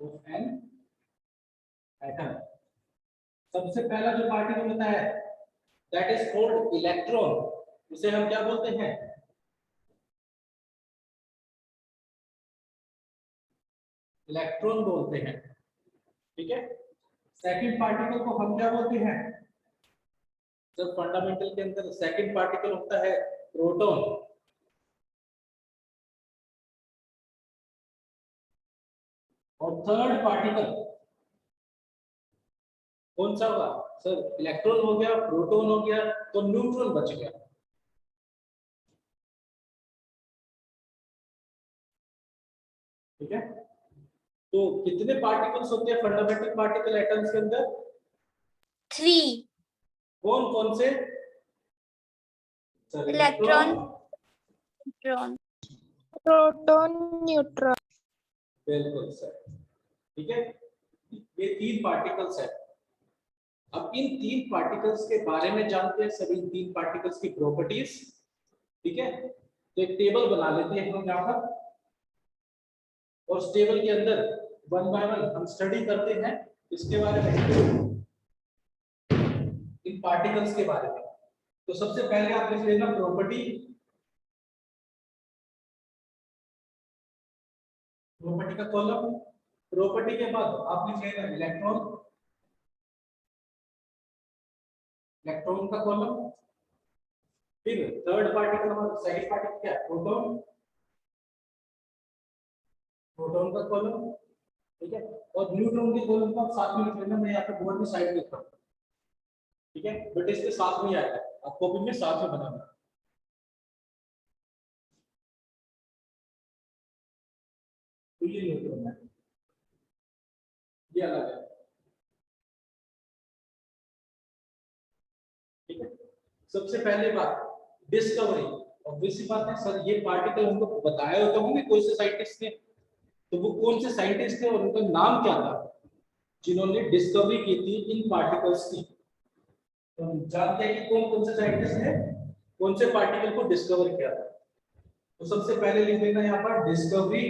Of an atom. सबसे पहला जो पार्टिकल होता है दैट इज कॉल्ड इलेक्ट्रॉन, उसे हम क्या बोलते हैं? इलेक्ट्रॉन बोलते हैं। ठीक है। सेकंड पार्टिकल को हम क्या बोलते हैं? जब फंडामेंटल के अंदर सेकंड पार्टिकल होता है प्रोटॉन। और थर्ड पार्टिकल कौन सा होगा सर? इलेक्ट्रॉन हो गया, प्रोटॉन हो गया, तो न्यूट्रॉन बच गया। ठीक है। तो कितने पार्टिकल्स होते हैं फंडामेंटल पार्टिकल एटम्स के अंदर? 3। कौन कौन से sir? Electron, neutron, proton, neutron. बिल्कुल सर। ठीक है। ये 3 पार्टिकल्स है। अब इन 3 पार्टिकल्स के बारे में जानते हैं, सभी 3 पार्टिकल्स की प्रॉपर्टीज। ठीक है। तो एक टेबल बना लेते हैं हम यहाँ पर, और उस टेबल के अंदर वन बाय वन हम स्टडी करते हैं इसके बारे में, इन पार्टिकल्स के बारे में। तो सबसे पहले आप लिख लेना प्रॉपर्टी। प्रॉपर्टी का कॉलम। प्रॉपर्टी के बाद आप लिख लेना इलेक्ट्रॉन। इलेक्ट्रॉन का कॉलम। फिर थर्ड पार्टिकल हमारा सेकंड पार्टिकल क्या है? प्रोटॉन। प्रोटॉन का कॉलम। ठीक है। और न्यूट्रॉन के कॉलम को आप साथ में लिख लेना, मैं यहाँ पे बोर्ड में साइड में लिख रहा हूँ। ठीक है। बट इसके साथ में आएगा, आप कॉपी में साथ में बनाना। तो ये न्यूट्रॉन है, ये अलग है। ठीक है। सबसे पहले बात डिस्कवरी। ऑब्वियसली बात है सर, ये पार्टिकल हमको बताया होता होंगे कोई से साइंटिस्ट ने, तो वो कौन से साइंटिस्ट थे और उनका नाम क्या था जिन्होंने डिस्कवरी की थी इन पार्टिकल्स की? तो हम जानते हैं कि कौन कौन से साइंटिस्ट ने कौन से पार्टिकल को डिस्कवर किया था। तो सबसे पहले लिख लेना यहाँ पर डिस्कवरी।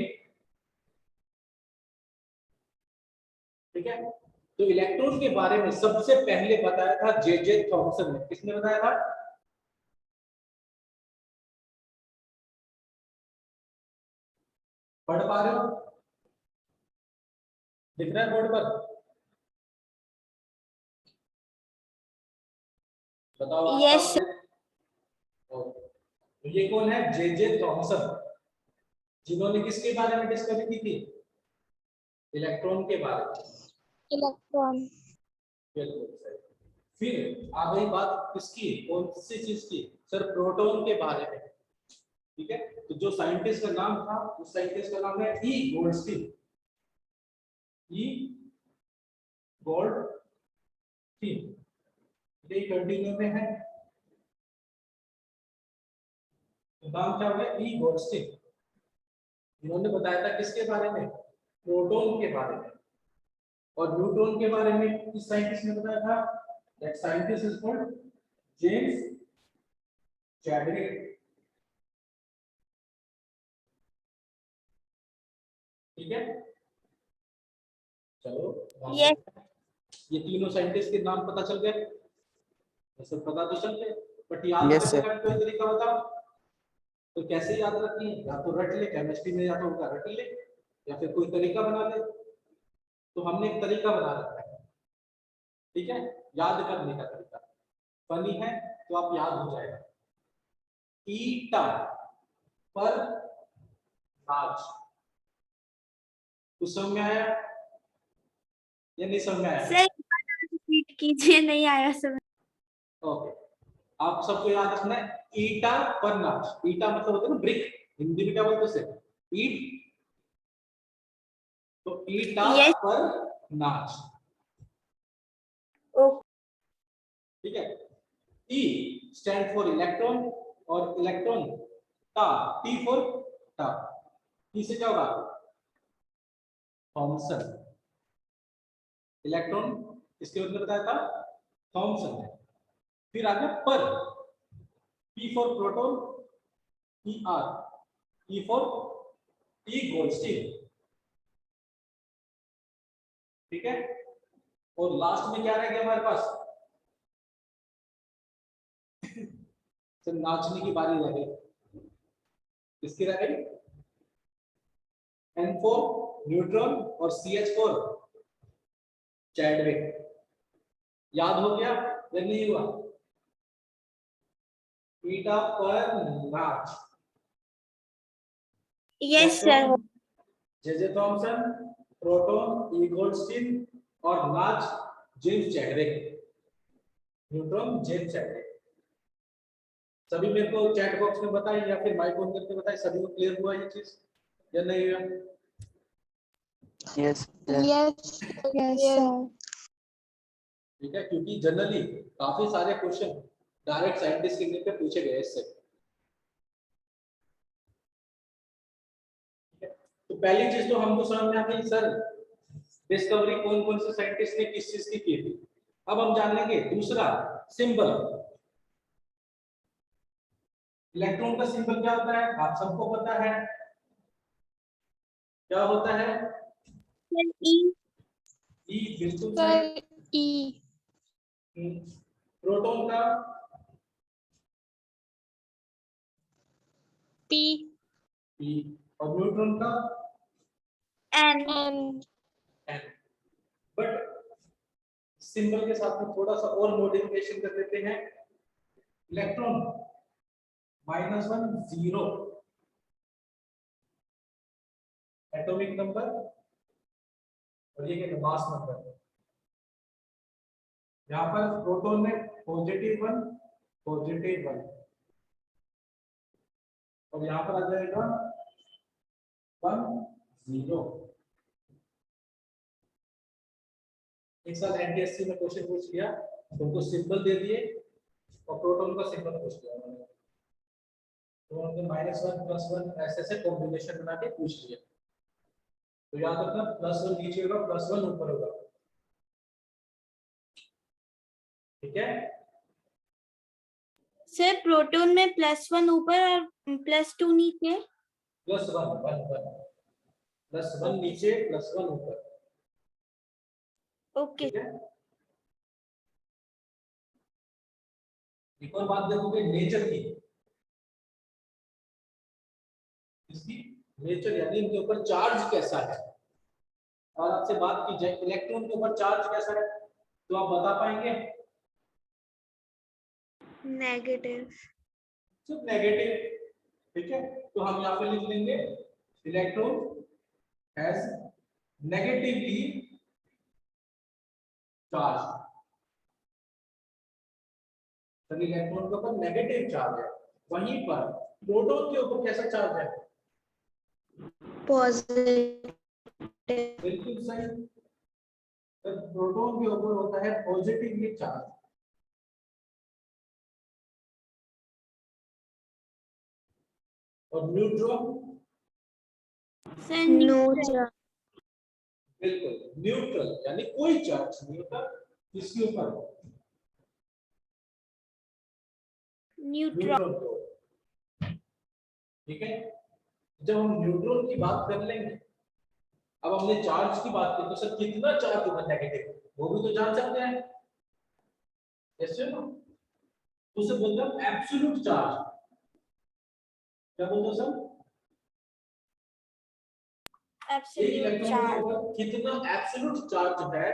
ठीक है। तो इलेक्ट्रॉन के बारे में सबसे पहले बताया था जे थॉमसन ने। किसने बताया था? पढ़ पा रहे हो? दिख रहा है बोर्ड पर? बताओ। यस। तो ये कौन है? जे थॉमसन, जिन्होंने किसके बारे में डिस्कवरी की थी? इलेक्ट्रॉन के बारे में। इलेक्ट्रॉन। बिल्कुल सही। फिर आ गई बात किसकी, कौन सी चीज की? सर प्रोटॉन के बारे में। ठीक है। तो जो साइंटिस्ट का नाम था उस साइंटिस्ट का नाम है ई गोल्डस्टीन। ई गोल्डस्टीन, ये कंटिन्यू में है। तो नाम क्या हुआ? ई गोल्डस्टीन। इन्होंने बताया था किसके बारे में? प्रोटॉन के बारे में। और न्यूट्रॉन के बारे में किस साइंटिस्ट ने बताया था? That scientist is called James Chadwick. ठीक है। चलो यस। ये तीनों साइंटिस्ट के नाम पता चल गए, वैसे पता तो चल गए, बट याद Yes, करने का कोई तरीका बताओ। तो कैसे याद रखनी है? या तो रट ले, केमिस्ट्री में या तो उनका रट ले, या फिर कोई तरीका बना ले। तो हमने एक तरीका बना रखा है। ठीक है। याद करने का तरीका फनी है तो आप याद हो जाएगा। ईटा पर नाच। कुछ समझ में आया या नहीं समझ में आया? सर रिपीट कीजिए, नहीं आया समझ। ओके। आप सबको याद रखना है ईटा पर नाच। ईटा मतलब होता है ना ब्रिक, हिंदी में क्या बोलते हैं उसे? ईट। तो ईटा Yes. पर नाच। ओके। ठीक है। ई स्टैंड फॉर इलेक्ट्रॉन, और इलेक्ट्रॉन टा, टी फॉर टा। टी से क्या होगा? थॉमसन। इलेक्ट्रॉन इसके अंदर बताया था थॉमसन है। फिर आ गया पर, P for proton, E R, E for E Goldstein. और लास्ट में क्या रह गया हमारे पास? सिर्फ नाचने की बारी रह गई। किसकी रह गई? N4 न्यूट्रॉन और CH4 चैडविक। याद हो गया या नहीं हुआ? ईटा पर नाच। Yes sir. J Thomson, proton ई गोल्डस्टीन और नाच James Chadwick. Neutron James Chadwick. सभी मेरे को चैट बॉक्स में बताएं या फिर माइक ऑन करके बताएं, सभी को क्लियर हुआ ये चीज या नहीं हुआ? Yes. Yes. Yes. ठीक है, क्योंकि जनरली काफी सारे क्वेश्चन डायरेक्ट साइंटिस्ट के लिए पे पूछे गए इससे। तो पहली चीज तो हमको समझ में आ गई सर, डिस्कवरी कौन कौन से साइंटिस्ट ने किस चीज की थी। अब हम जान लेंगे दूसरा सिंबल। इलेक्ट्रॉन का सिंबल क्या होता है आप सबको पता है, क्या होता है? ई। ई, बिल्कुल Sir, सही। E. प्रोटॉन का P. पी और न्यूट्रॉन का N. N. N. But symbol के साथ में थोड़ा सा और मॉडिफिकेशन कर देते हैं। इलेक्ट्रॉन -1 0 एटॉमिक नंबर और ये क्या मास नंबर। यहाँ पर प्रोटॉन में +1 +1 और यहाँ पर आ जाएगा 1 0। एक साल एनटीएससी में क्वेश्चन पूछ लिया, तुमको सिंबल दे दिए और प्रोटॉन का सिंबल पूछ लिया उन्होंने, तो उनको -1 +1 ऐसे ऐसे कॉम्बिनेशन बना के पूछ लिया। तो याद रखना +1 नीचे होगा +1 ऊपर होगा। ठीक है, सर प्रोटॉन में +1 ऊपर और +2 नीचे। +1 नीचे +1 ऊपर। ओके। ठीक है, एक और बात देखोगे नेचर की, इसकी नेचर यानी इनके ऊपर चार्ज कैसा है। और आपसे बात की जाए इलेक्ट्रॉन के ऊपर चार्ज कैसा है, तो आप बता पाएंगे? नेगेटिव। सिर्फ नेगेटिव। ठीक है, तो हम यहाँ पे लिख लेंगे इलेक्ट्रॉन हैज नेगेटिवली चार्ज। तो इलेक्ट्रॉन के ऊपर नेगेटिव चार्ज है, वहीं पर प्रोटॉन के ऊपर कैसा चार्ज है? पॉजिटिव। बिल्कुल सही। तो प्रोटॉन के ऊपर होता है पॉजिटिवली चार्ज और न्यूट्रॉन सर Neutral. बिल्कुल न्यूट्रल, यानी कोई चार्ज नहीं होता इसके ऊपर, न्यूट्रॉन। न्यूट्रॉन को। ठीक है, जब हम न्यूट्रॉन की बात कर लेंगे, अब हमने चार्ज की बात की तो सर कितना चार्ज होगा नेगेटिव, वो भी तो जान सकते हैं। ऐसे ना, तो उसे बोलते हैं एब्सोल्यूट चार्ज। क्या बोलते हैं सर? एक एब्सोल्यूट इलेक्ट्रॉन के चार्ज। ऊपर कितना एब्सोल्यूट चार्ज है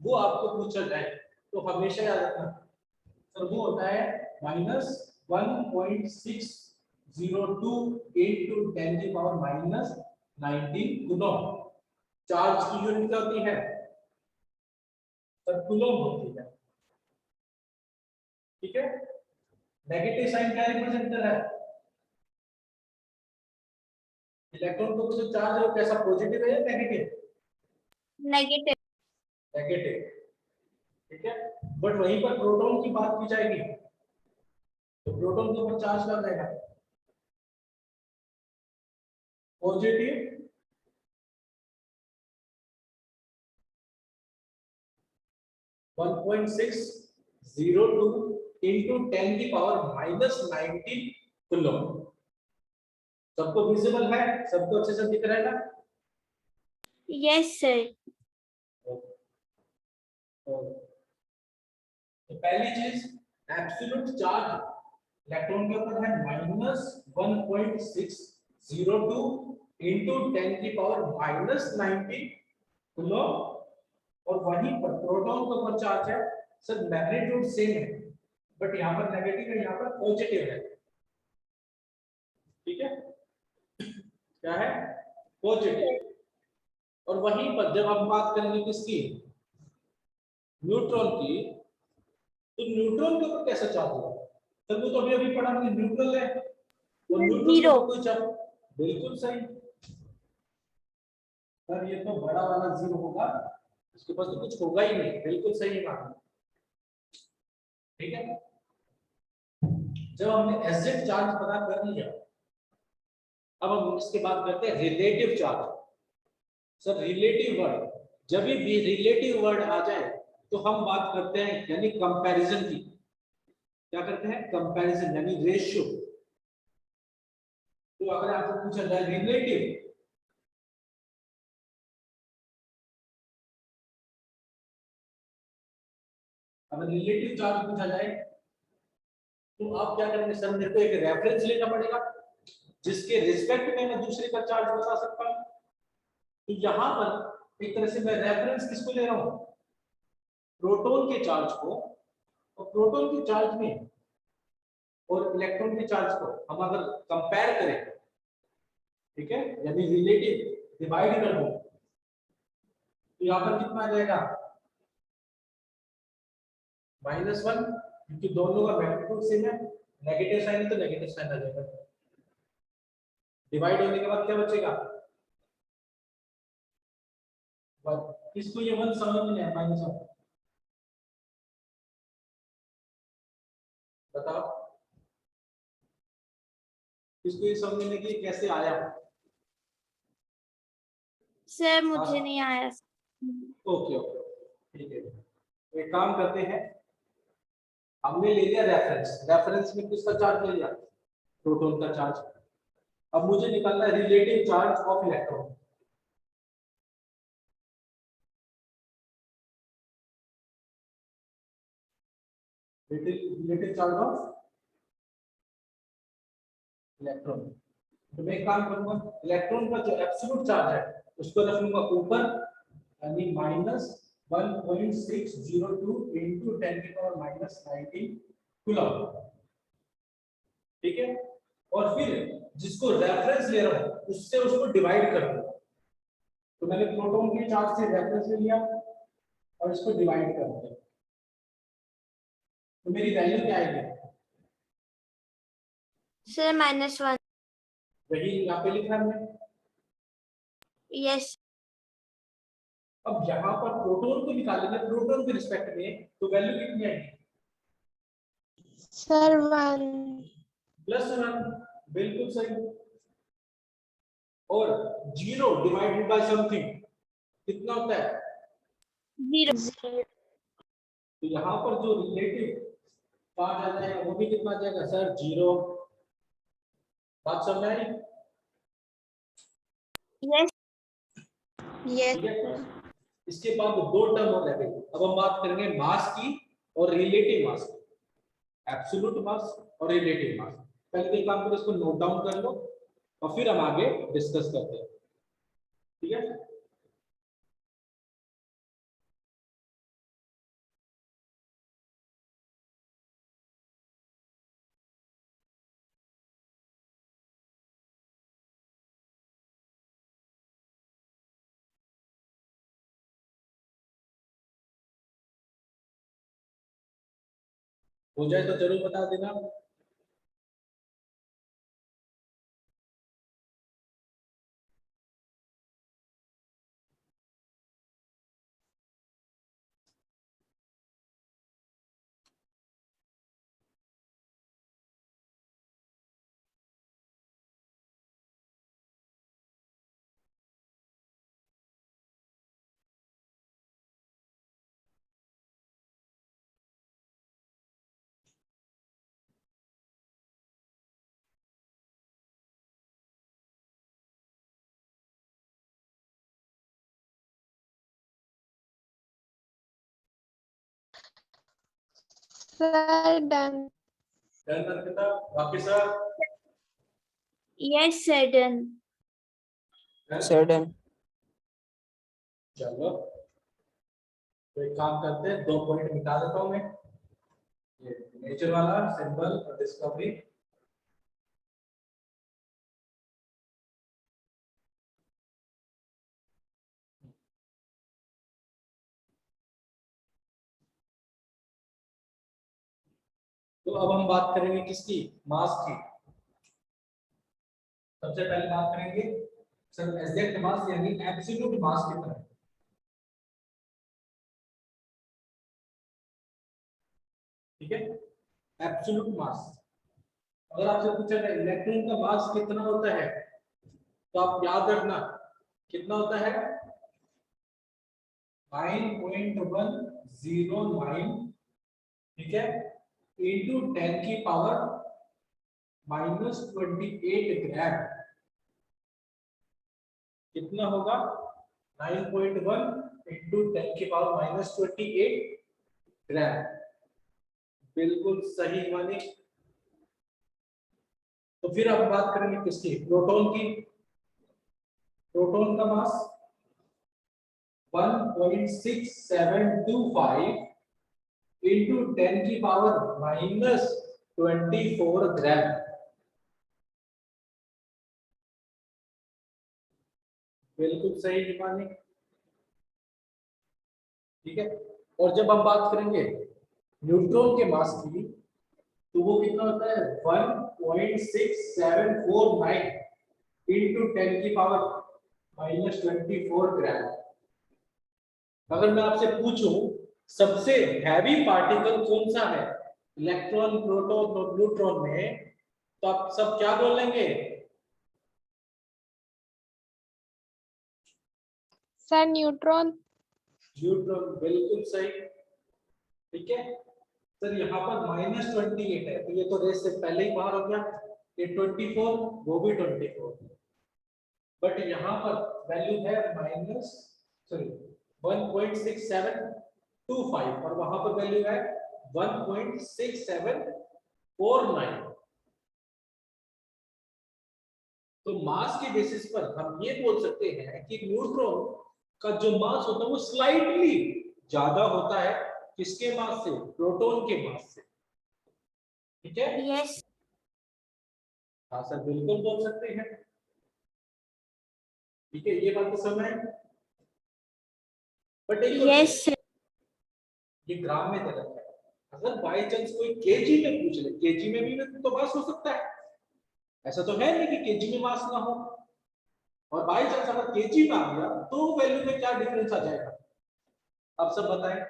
वो आपको पूछा जाए तो हमेशा याद रखना सर वो होता है -1.602 into 10⁻⁻19 कूलम। चार्ज की यूनिट क्या होती है सर? कूलम होती है। ठीक है, नेगेटिव साइन क्या रिप्रेजेंट कर रहा है? इलेक्ट्रॉन को जो चार्ज है वो कैसा, पॉजिटिव है या नेगेटिव? नेगेटिव। नेगेटिव। ठीक है, बट वहीं पर प्रोटॉन की बात की जाएगी तो प्रोटॉन के ऊपर चार्ज क्या रहेगा? Positive 1.602 into 10⁻⁻19 coulomb. सबको विजिबल है, सबको अच्छे से दिख रहा है ना? Yes sir. तो पहली चीज, एब्सोल्यूट चार्ज इलेक्ट्रॉन के ऊपर है -1.602 इंटू 10⁻⁻90 कूलम, और वहीं पर प्रोटॉन के ऊपर चार्ज है सर मैग्नीट्यूड सेम है, बट यहाँ पर नेगेटिव है, यहाँ पर पॉजिटिव है। ठीक है, क्या है? पॉजिटिव। और वहीं पर जब हम बात करेंगे किसकी, न्यूट्रॉन की, तो न्यूट्रॉन के ऊपर कैसा चार्ज होगा? तो वो तो अभी अभी पढ़ा हमने, न्यूट्रल है, और न्यूट्रल के 0। ऊपर कोई चार्ज, बिल्कुल सही सर, ये तो बड़ा वाला 0 होगा, इसके पास तो कुछ होगा ही नहीं, बिल्कुल सही बात। ठीक है, जब हमने एसिड चार्ज पता कर लिया, अब हम इसके बाद करते हैं relative charge. Sir relative word, जब भी रिलेटिव वर्ड आ जाए तो हम बात करते हैं यानी कंपैरिजन की। क्या करते हैं? कंपैरिजन यानी रेशियो। तो अगर आपको पूछा जाए रिलेटिव, अगर रिलेटिव चार्ज पूछा जाए तो आप क्या करेंगे? सर मेरे को एक रेफरेंस लेना पड़ेगा जिसके रिस्पेक्ट में मैं दूसरे का चार्ज बता सकता हूं। तो यहां पर एक तरह से मैं रेफरेंस किसको ले रहा हूं? प्रोटॉन के चार्ज को, और प्रोटॉन के चार्ज में और इलेक्ट्रॉन के चार्ज को हम अगर कंपेयर करें, ठीक है, यानी रिलेटिव डिवाइड कर दो, तो यहाँ पर कितना आ जाएगा? -1, क्योंकि दोनों का मैग्नीट्यूड सेम है, नेगेटिव साइन है तो नेगेटिव साइन आ जाएगा। डिवाइड होने के बाद क्या बचेगा? किसको ये 1 समझ में नहीं आया? -1 बताओ, किसको ये समझ में नहीं कैसे आया? सर मुझे नहीं आया। ओके ओके, ठीक है, एक काम करते हैं, हमने ले लिया रेफरेंस, रेफरेंस में किसका चार्ज ले लिया? प्रोटॉन का चार्ज। अब मुझे निकालना है relative charge of electron. Relative charge of electron. तो मैं एक काम करूंगा, इलेक्ट्रॉन का जो एब्सोल्यूट चार्ज है उसको रख लूंगा ऊपर, यानी -1.602 इंटू 10⁻⁻90 कूलम। ठीक है, और फिर जिसको रेफरेंस ले रहा हूं उससे उसको डिवाइड कर दूंगा। तो मैंने प्रोटॉन के चार्ज से रेफरेंस ले लिया और इसको डिवाइड कर दिया, तो मेरी वैल्यू क्या आएगी? सर -1। वही यहाँ पे लिखा है हमने। यस। अब यहाँ पर प्रोटॉन को निकालेंगे प्रोटॉन के रिस्पेक्ट में, तो वैल्यू कितनी आएगी? सर 1। +1, बिल्कुल सही। और 0 डिवाइडेड बाय समथिंग कितना होता है? 0। तो यहाँ पर जो रिलेटिव चार्ज आ जाएगा वो भी कितना आ जाएगा? सर 0। बात समझ में आई? यस। ठीक है, इसके बाद दो टर्म और रह गई। अब हम बात करेंगे मास की और रिलेटिव मास की, एब्सोल्यूट मास और रिलेटिव मास। पहले तो एक काम करो, इसको नोट डाउन कर लो और फिर हम आगे डिस्कस करते हैं। ठीक है, हो जाए तो जरूर बता देना। Sir, done. डन अर्पिता, बाकी sir Yes, sir, done. Sir, done. चलो तो एक काम करते हैं, 2 पॉइंट मिटा देता हूं मैं, ये नेचर वाला सिंबल और डिस्कवरी। तो अब हम बात करेंगे किसकी, मास की। सबसे पहले बात करेंगे सर एग्जैक्ट मास यानी एब्सोल्यूट मास कितना है। ठीक है, एब्सोल्यूट मास। अगर आपसे पूछा जाए इलेक्ट्रॉन का मास कितना होता है, तो आप याद रखना कितना होता है 9.109, ठीक है, इंटू 10 की पावर -28 ग्राम। कितना होगा 9.1 इंटू 10 की पावर -28 ग्राम। बिल्कुल सही माने। तो फिर अब बात करेंगे किसकी, प्रोटॉन की। प्रोटॉन का मास 1.6725 इंटू 10 की पावर -24 ग्राम। बिल्कुल सही माने। ठीक है, और जब हम बात करेंगे न्यूट्रॉन के मास की, तो वो कितना होता है 1.6749 इंटू 10 की पावर -24 ग्राम। अगर मैं आपसे पूछूं सबसे हैवी पार्टिकल कौन सा है इलेक्ट्रॉन, प्रोटॉन और न्यूट्रॉन में, तो आप सब क्या बोलेंगे। Sir, neutron. न्यूट्रॉन, बिल्कुल सही। ठीक है सर, यहाँ पर -28 है, तो ये तो रेस से पहले ही बाहर हो गया। ये 24, वो भी 24, बट यहाँ पर वैल्यू है 1.6725 और वहां पर वैल्यू है 1.6749। तो मास के बेसिस पर हम ये बोल सकते हैं कि न्यूट्रॉन का जो मास होता है वो स्लाइटली ज्यादा होता है किसके मास से, प्रोटॉन के मास से। ठीक है, Yes, हाँ सर बिल्कुल बोल सकते हैं। ठीक है, ये बात तो समझ है, बट एक और yes, चीज, sir. ये ग्राम में गलत है। अगर बाई चांस कोई केजी में पूछ ले, केजी में भी तो मास हो सकता है, ऐसा तो है नहीं कि केजी में मास ना हो। और बाई चांस अगर केजी में आ गया तो वैल्यू में क्या डिफरेंस आ जाएगा, आप सब बताएं।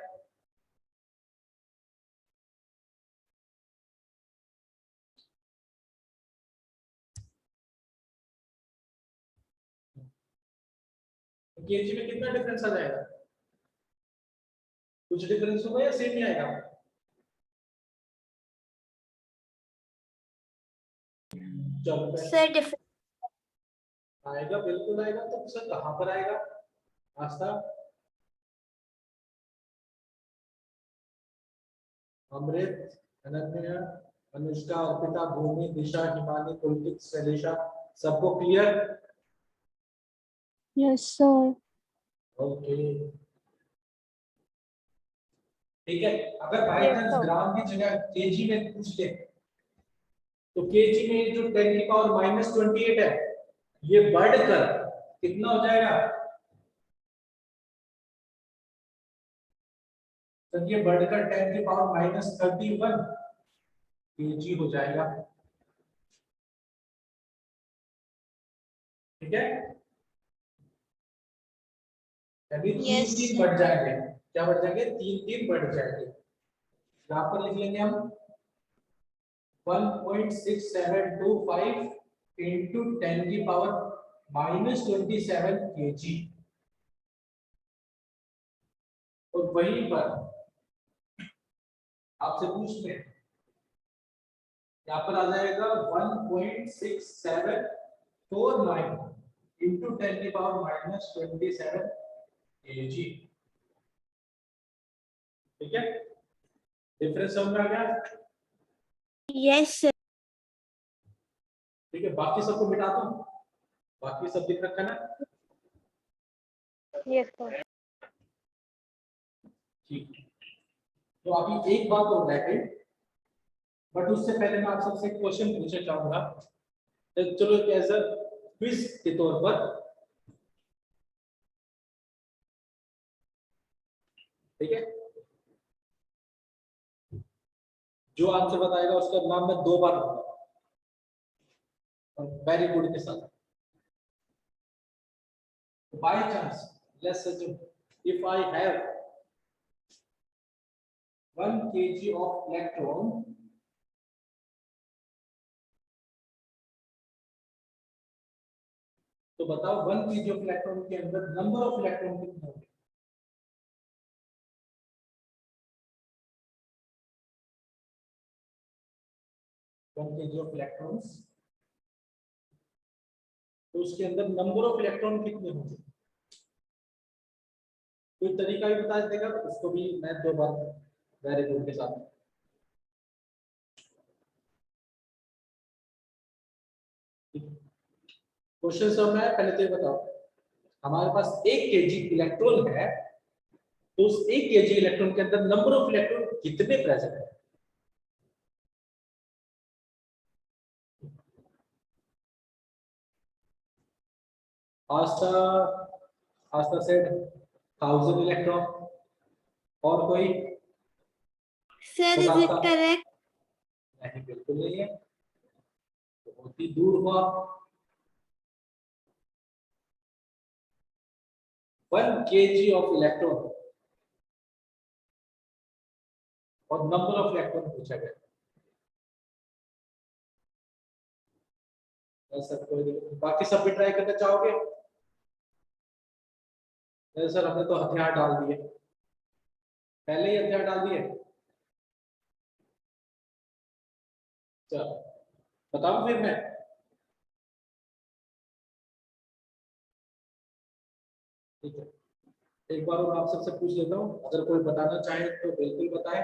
केजी में कितना डिफरेंस आ जाएगा, कुछ डिफरेंस होगा या सेम ही आएगा। चलो Sir, different. आएगा, बिल्कुल आएगा। तो सर कहां पर आएगा आस्था, अमृत, अनन्या, अनुष्का, अर्पिता, भूमि, दिशा, हिमानी, पुलकित, शैलेशा, सबको क्लियर। Yes, sir. ओके, ठीक है। अगर बाई Yes, चांस sir. ग्राम की जगह केजी में पूछ ले, तो केजी में जो 10 की पावर -28 है, ये बढ़कर कितना हो जाएगा, तो ये बढ़कर 10 की पावर -31 केजी हो जाएगा। ठीक है, यानी तीन Yes, तीन sir. बढ़ जाएंगे। क्या बढ़ जाएंगे, तीन तीन बढ़ जाएंगे। यहाँ पर लिख लेंगे हम 1.6725 इंटू 10 की पावर -27 केजी। और वहीं पर आपसे पूछ ले, यहाँ पर आ जाएगा 1.6749 इंटू 10 की पावर -27 केजी। ठीक है, डिफरेंस समझ में आ गया? yes sir. ठीक है, बाकी सबको मिटा दो, बाकी सब लिख रखा ना। Yes, sir. ठीक है, तो अभी एक बात और रह गई, बट उससे पहले मैं आप सबसे एक क्वेश्चन पूछना चाहूंगा। तो चलो एज अ क्विज के तौर पर, ठीक है, जो आंसर बताएगा उसका नाम मैं 2 बार लूंगा, वेरी गुड के साथ। By chance let's assume if I have 1 kg of electron, तो बताओ 1 kg ऑफ इलेक्ट्रॉन के अंदर नंबर ऑफ इलेक्ट्रॉन कितने होंगे? वन केजी ऑफ इलेक्ट्रॉन्स, तो उसके अंदर नंबर ऑफ इलेक्ट्रॉन कितने होंगे? कोई तरीका भी बता देगा तो उसको भी मैं 2 बार वेरी गुड के साथ। क्वेश्चन सब है, पहले तो ये बताओ, हमारे पास 1 केजी इलेक्ट्रॉन है, तो उस 1 केजी इलेक्ट्रॉन के अंदर नंबर ऑफ इलेक्ट्रॉन कितने प्रेजेंट है? आस्था, आस्था सेड 1000 इलेक्ट्रॉन, और कोई? Sir, is it correct? नहीं, बिल्कुल नहीं है, बहुत ही दूर हुआ। 1 केजी ऑफ इलेक्ट्रॉन और नंबर ऑफ इलेक्ट्रॉन पूछा गया। सर कोई नहीं, बाकी सब भी ट्राई करना चाहोगे? सर हमने तो हथियार डाल दिए, पहले ही हथियार डाल दिए। चलो बताऊं फिर मैं, ठीक है, एक बार और आप सबसे पूछ लेता हूँ, अगर कोई बताना चाहे तो बिल्कुल बताएं,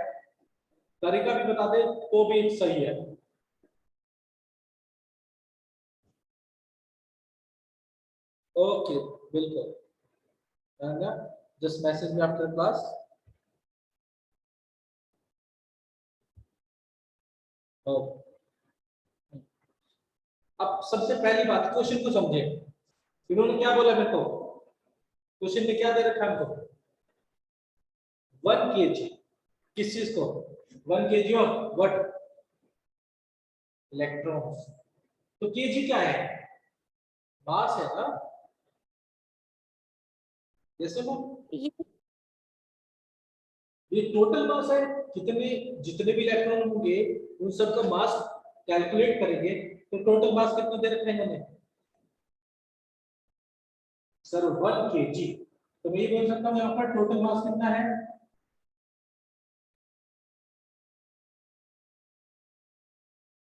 तरीका भी बता दे तो भी सही है। ओके, बिल्कुल, just message me after class. अब सबसे पहली बात, क्वेश्चन को समझे। इन्होंने क्या बोला मेरे को, क्वेश्चन में क्या दे रखा है हमको? 1 केजी, किस चीज को? 1 केजी ऑफ व्हाट? इलेक्ट्रॉन्स। तो केजी क्या है? मास है ना, जैसे वो Yes. ये टोटल मास है, कितने जितने भी इलेक्ट्रॉन होंगे उन सब का मास कैलकुलेट करेंगे, तो टोटल मास कितना दे रखा है इन्होंने? सर 1 केजी, तो मैं ये बोल सकता हूँ यहाँ पर टोटल मास कितना है?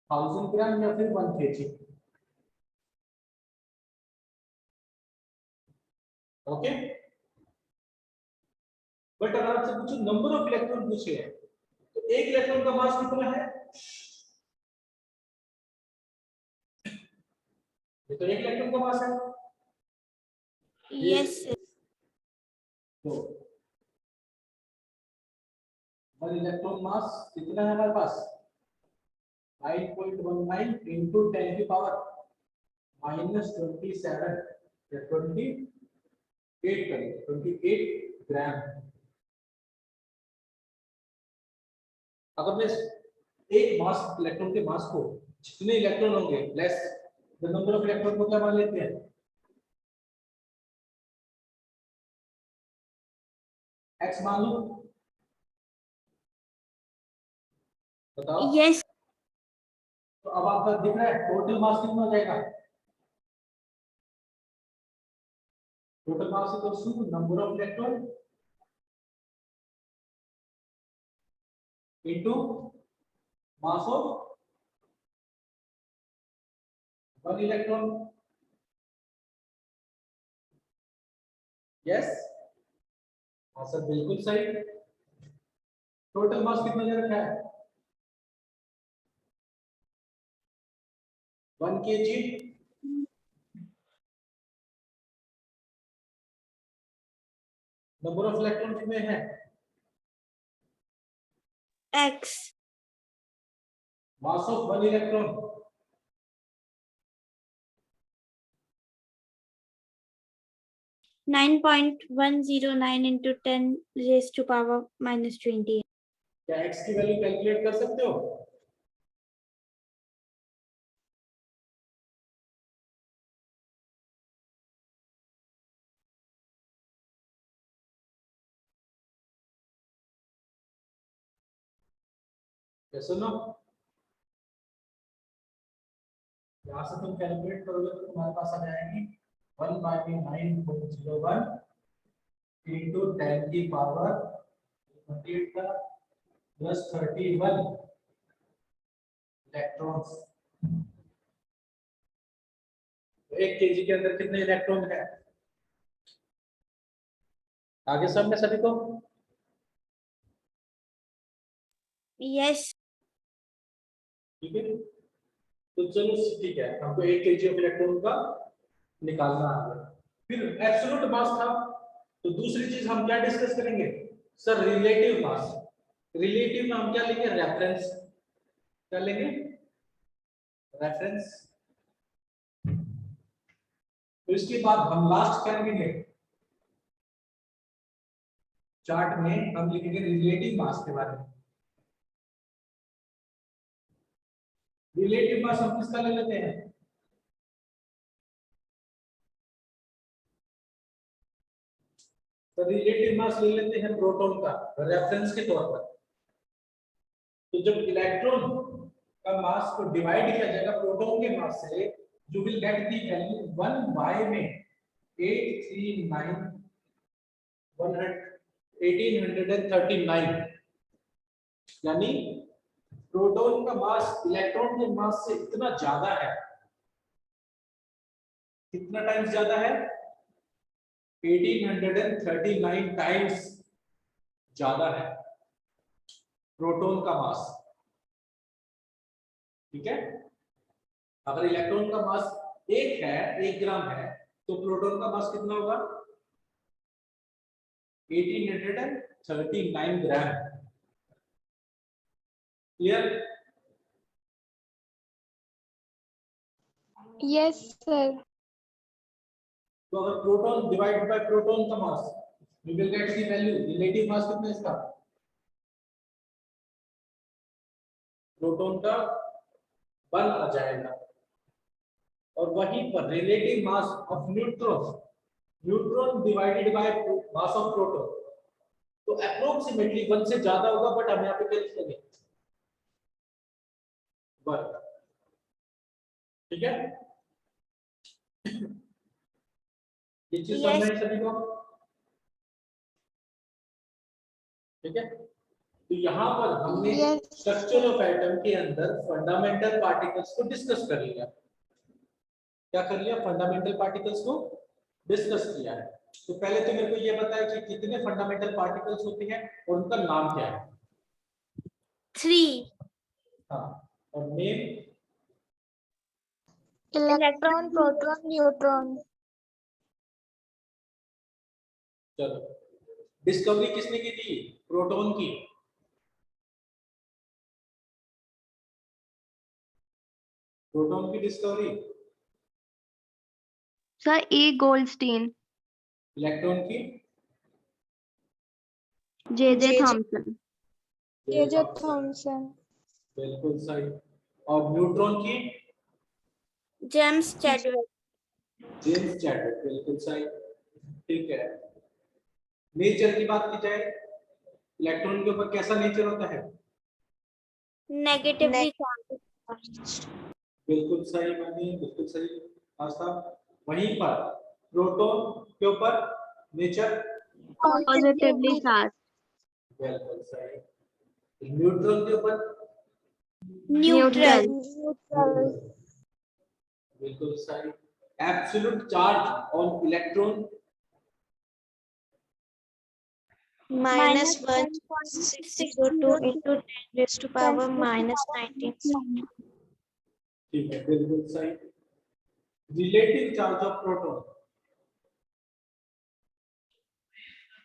1000 ग्राम या फिर 1 केजी। ओके, बट अगर आपसे पूछो नंबर ऑफ इलेक्ट्रॉन पूछे तो एक इलेक्ट्रॉन का मास कितना है? ये तो एक इलेक्ट्रॉन का मास है। Yes sir. तो 1 इलेक्ट्रॉन मास कितना है हमारे पास? 9.19 into 10 की पावर -27 या 28 करेंगे, 28 ग्राम। अगर मैं एक मास इलेक्ट्रॉन के मास को जितने इलेक्ट्रॉन होंगे less the number of electron को क्या मान लेते हैं? एक्स मान लो, बताओ। Yes. तो अब आपका दिख रहा है टोटल मास कितना हो जाएगा? Total mass equals to number of electron into mass of 1 electron. Yes, हाँ सर बिल्कुल सही। टोटल मास कितना दे रखा है 1 kg। नंबर ऑफ इलेक्ट्रॉन कितने हैं X mass of 1 electron 9.109 into 10 raised to power minus 20. क्या x की वैल्यू कैलकुलेट कर सकते हो सुनो यहाँ से तुम कैलकुलेट करोगे तो तुम्हारे पास आ जाएगी 1/9.01 into 10 की पावर 28 का प्लस 31 इलेक्ट्रॉन्स। 1 kg के अंदर कितने इलेक्ट्रॉन है आगे सब में सभी को Yes. ठीक है तो चलो ठीक है हमको 1 kg ऑफ इलेक्ट्रॉन का निकालना आ गया। फिर एब्सोल्यूट मास था तो दूसरी चीज हम क्या डिस्कस करेंगे सर रिलेटिव मास। रिलेटिव में हम क्या लेंगे रेफरेंस क्या लेंगे रेफरेंस। तो इसके बाद हम लास्ट क्या लिखेंगे चार्ट में हम लिखेंगे रिलेटिव मास के बारे में। रिलेटिव मास हम किसका ले लेते हैं तो रिलेटिव मास ले लेते हैं प्रोटॉन का रेफरेंस के तौर पर। तो जब इलेक्ट्रॉन का मास को डिवाइड किया जाएगा प्रोटॉन के मास से you will get the value 1 by में 1839 यानी प्रोटॉन का मास इलेक्ट्रॉन के मास से इतना ज्यादा है कितना टाइम्स ज्यादा है 1839 टाइम्स ज्यादा है प्रोटॉन का मास। ठीक है अगर इलेक्ट्रॉन का मास 1 ग्राम है तो प्रोटॉन का मास कितना होगा 1839 ग्राम। Clear Yes, sir. तो अगर प्रोटॉन डिवाइडेड बाय प्रोटॉन का mass we will get the value relative mass कितना है इसका प्रोटॉन का 1 आ जाएगा। और वहीं पर relative mass of neutron divided by mass of proton तो अप्रोक्सीमेटली 1 से ज्यादा होगा बट हम यहाँ पे क्या लिख लेंगे 1। ठीक है ये चीज समझ में सभी को ठीक है। तो यहाँ पर हमने Yes. स्ट्रक्चर ऑफ एटम के अंदर फंडामेंटल पार्टिकल्स को डिस्कस कर लिया। क्या कर लिया फंडामेंटल पार्टिकल्स को डिस्कस किया है। तो पहले तो मेरे को ये बताया कि कितने फंडामेंटल पार्टिकल्स होते हैं और उनका नाम क्या है 3. हाँ और नेम Electron, proton, neutron. चलो डिस्कवरी किसने की थी प्रोटॉन की प्रोटॉन की डिस्कवरी सर ए गोल्डस्टीन इलेक्ट्रॉन की जे थॉमसन J.J. Thomson. बिल्कुल सही। और न्यूट्रॉन की James Chadwick. जेम्स चैडविक बिल्कुल सही। ठीक है नेचर की बात की जाए इलेक्ट्रॉन के ऊपर कैसा नेचर होता है Negatively charged. बिल्कुल सही बनी बिल्कुल सही आस्था। वहीं पर प्रोटॉन के ऊपर नेचर पॉजिटिवली चार्ज बिल्कुल सही। न्यूट्रॉन के ऊपर Neutral. Neutral. बिल्कुल सही। Absolute charge on electron minus -1.602 1.602 into 10 raised to power minus 19. ठीक है, बिल्कुल सही। Relative charge of proton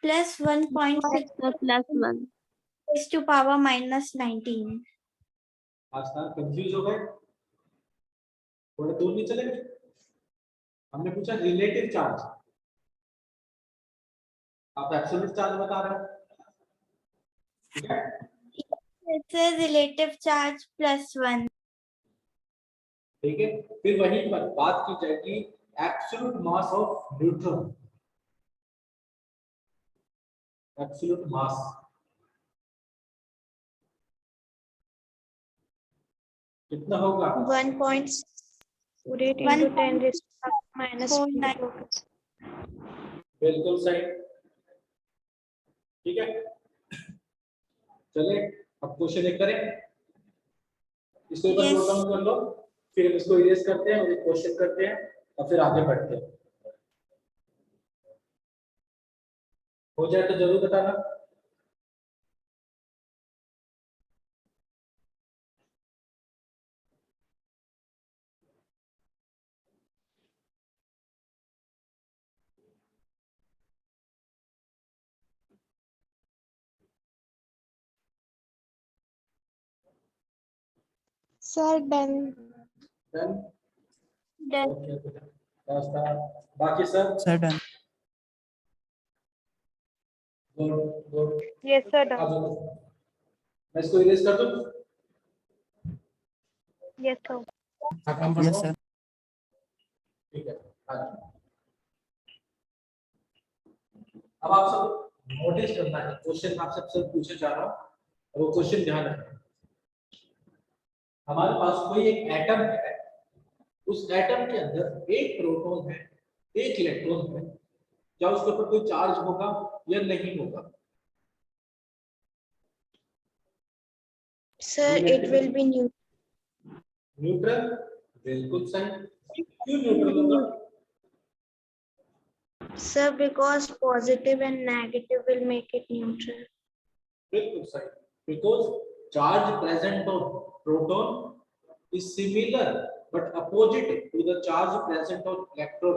+1.6 +1. raised to power -19. आसान कंफ्यूज हो गए, थोड़ा दूर नहीं चले गए। हमने पूछा रिलेटिव चार्ज, आप एब्सोल्यूट चार्ज बता रहे हो, ठीक है। It's a relative charge +1. ठीक है, फिर वहीं पर बात की जाएगी absolute mass of neutron. Absolute मास कितना होगा? 1.48 into 10 raised to power minus 1.49. 4. बिल्कुल सही, ठीक है। चलिए अब क्वेश्चन एक करें, इसको एक बार Yes. नोट डाउन कर लो, फिर हम इसको इरेज करते हैं और एक क्वेश्चन करते हैं और फिर आगे बढ़ते हैं। हो जाए तो जरूर बताना। Sir, done. Done, Done. Okay रास्ता, बाकी सब Sir, done. Good good. Yes, sir, done. अब मैं इसको इरेज कर दूं? Yes, sir. Yes, sir. ठीक है, हाँ जी। अब आप सब नोटिस करना है, क्वेश्चन आप सबसे पूछे जा रहा हूं और वो क्वेश्चन ध्यान रखना। हमारे पास कोई एक एटम है, उस एटम के अंदर एक प्रोटॉन है, एक इलेक्ट्रॉन है, क्या उसके ऊपर कोई चार्ज होगा या नहीं होगा? Sir, it will be new. Neutral, बिल्कुल सही। क्यों न्यूट्रल होगा? Sir, because positive and negative will make it neutral. बिल्कुल सही, because charge present on proton is similar but opposite to the charge present on electron.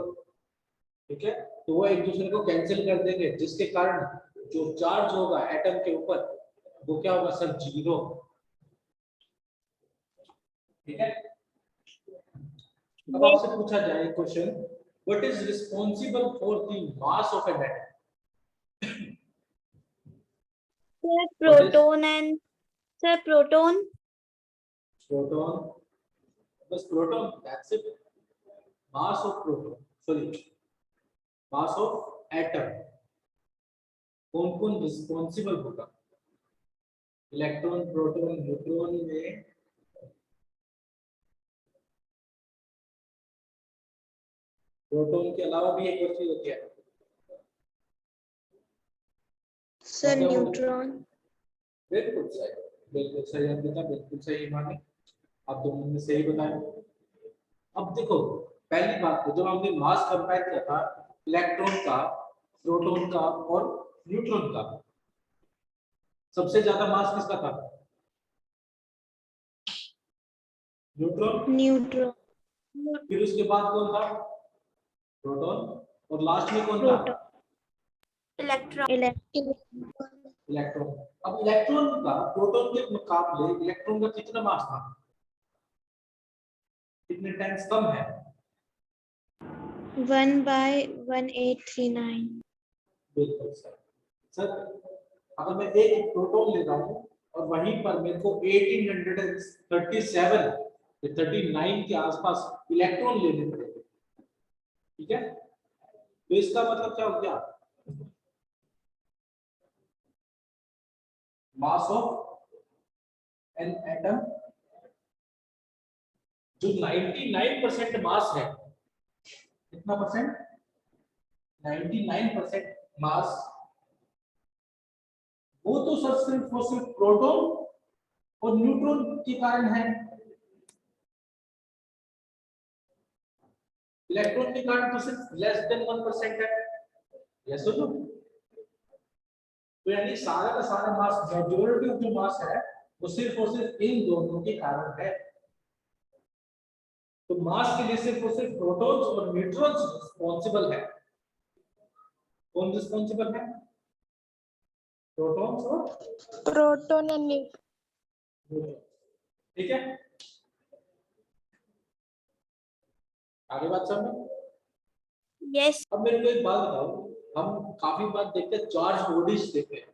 ठीक है, तो वो एक दूसरे को कैंसिल कर देंगे, जिसके कारण जो चार्ज होगा एटम के ऊपर वो क्या होगा सर? जीरो। ठीक है, अब आपसे पूछा जाए question, what is responsible for the mass of an atom? Sir, proton and sir, proton. Proton, बस proton, that's it. Mass of proton, sorry mass of atom, कौन कौन रिस्पांसिबल होगा? इलेक्ट्रॉन, प्रोटॉन, न्यूट्रॉन में प्रोटॉन के अलावा भी एक और चीज होती है। Sir, neutron. बिल्कुल सही, बिल्कुल सही अर्पिता, बिल्कुल सही माने, आप दोनों ने सही बताया। अब देखो, पहली बात तो जब हमने मास कंपेयर किया था इलेक्ट्रॉन का, प्रोटॉन का और न्यूट्रॉन का, सबसे ज्यादा मास किसका था? न्यूट्रॉन। Neutron. फिर उसके बाद कौन था? प्रोटॉन। और लास्ट में कौन था? Electron. इलेक्ट्रॉन। अब इलेक्ट्रॉन का प्रोटॉन के मुकाबले इलेक्ट्रॉन का कितना मास था? कितने टाइम्स कम है? 1/1839. बिल्कुल सर। सर अगर मैं एक प्रोटॉन ले रहा हूँ और वहीं पर मेरे को 1837 या 39 के आसपास इलेक्ट्रॉन लेने पड़ेंगे, ठीक है, तो इसका मतलब क्या हो गया? मास ऑफ एन एटम जो 99% मास है, कितना परसेंट? 99% मास, वो तो सर सिर्फ और सिर्फ प्रोटॉन और न्यूट्रॉन के कारण है। इलेक्ट्रॉन के कारण तो सिर्फ लेस देन 1% है। यस और नो? तो यानी सारा का सारा मास, मेजॉरिटी ऑफ जो मास है वो सिर्फ और सिर्फ इन दोनों के कारण है। तो मास के लिए सिर्फ और सिर्फ प्रोटॉन्स और न्यूट्रॉन्स रिस्पॉन्सिबल है। कौन रिस्पॉन्सिबल है? प्रोटॉन्स और Proton and न्यूट्रॉन। ठीक है, आगे बात समझ। Yes. अब मेरे को एक बात बताओ, हम काफी बार देखते हैं चार्ज बॉडीज देखते हैं,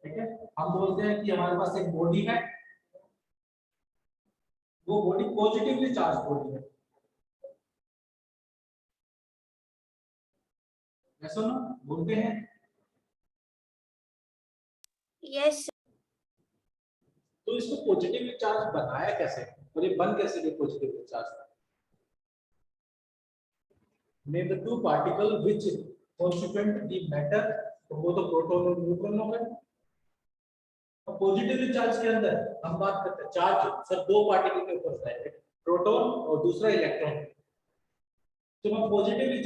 ठीक है। हम बोलते हैं कि हमारे पास एक बॉडी है, वो बॉडी पॉजिटिवली चार्ज बॉडी है, ऐसा ना बोलते हैं। Yes. तो इसको पॉजिटिवली चार्ज बनाया कैसे, और ये बन कैसे गया positively charge? Name the two particle which constituent the matter, तो वो तो प्रोटॉन और न्यूट्रॉन हो गए। अब पॉजिटिवली चार्ज के अंदर हम बात करते हैं, चार्ज सर दो पार्टिकल के ऊपर होता है, प्रोटॉन और दूसरा इलेक्ट्रॉन। जब हम पॉजिटिवली